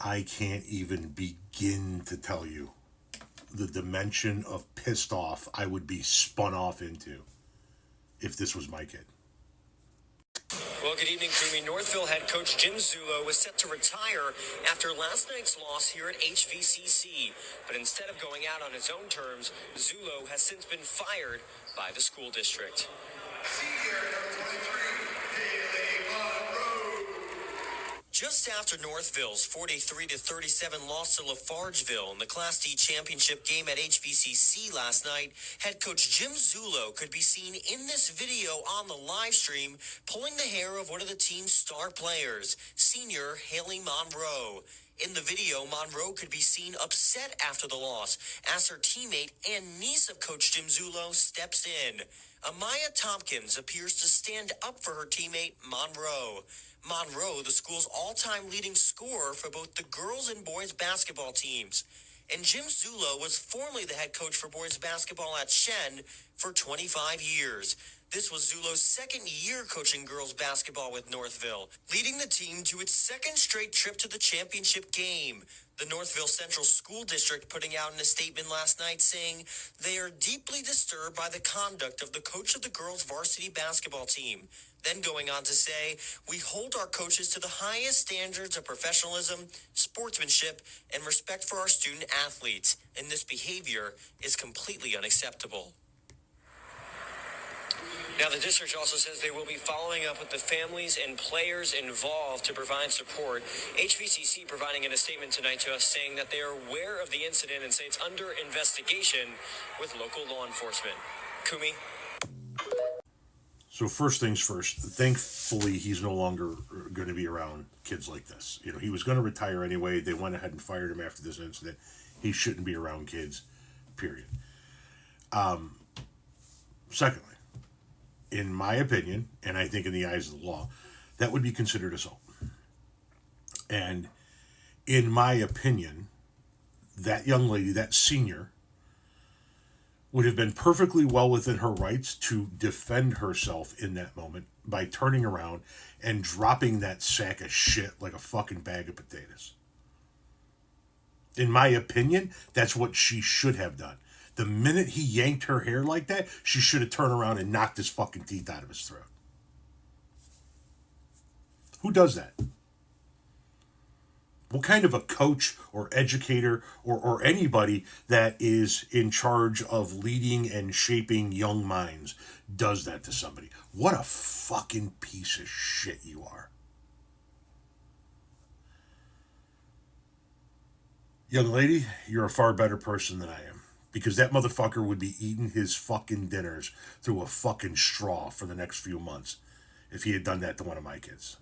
I can't even begin to tell you the dimension of pissed off I would be spun off into if this was my kid. Well, good evening, Kumi. Northville head coach Jim Zullo was set to retire after last night's loss here at HVCC. But instead of going out on his own terms, Zullo has since been fired by the school district. Just after Northville's 43-37 loss to Lafargeville in the Class D championship game at HVCC last night, head coach Jim Zullo could be seen in this video on the live stream pulling the hair of one of the team's star players, senior Haley Monroe. In the video, Monroe could be seen upset after the loss as her teammate and niece of Coach Jim Zullo steps in. Amaya Tompkins appears to stand up for her teammate, Monroe. Monroe, the school's all-time leading scorer for both the girls and boys basketball teams. And Jim Zullo was formerly the head coach for boys basketball at Shen for 25 years. This was Zullo's second year coaching girls basketball with Northville, leading the team to its second straight trip to the championship game. The Northville Central School District putting out in a statement last night saying they are deeply disturbed by the conduct of the coach of the girls varsity basketball team. Then going on to say, we hold our coaches to the highest standards of professionalism, sportsmanship, and respect for our student athletes, and this behavior is completely unacceptable. Now, the district also says they will be following up with the families and players involved to provide support. HVCC providing in a statement tonight to us saying that they are aware of the incident and say it's under investigation with local law enforcement. Kumi? So first things first, thankfully he's no longer going to be around kids like this. You know, he was going to retire anyway. They went ahead and fired him after this incident. He shouldn't be around kids, period. Secondly, in my opinion, and I think in the eyes of the law, that would be considered assault. And in my opinion, that young lady, that senior, would have been perfectly well within her rights to defend herself in that moment by turning around and dropping that sack of shit like a fucking bag of potatoes. In my opinion, that's what she should have done. The minute he yanked her hair like that, she should have turned around and knocked his fucking teeth out of his throat. Who does that? What kind of a coach or educator or anybody that is in charge of leading and shaping young minds does that to somebody? What a fucking piece of shit you are. Young lady, you're a far better person than I am. Because that motherfucker would be eating his fucking dinners through a fucking straw for the next few months if he had done that to one of my kids.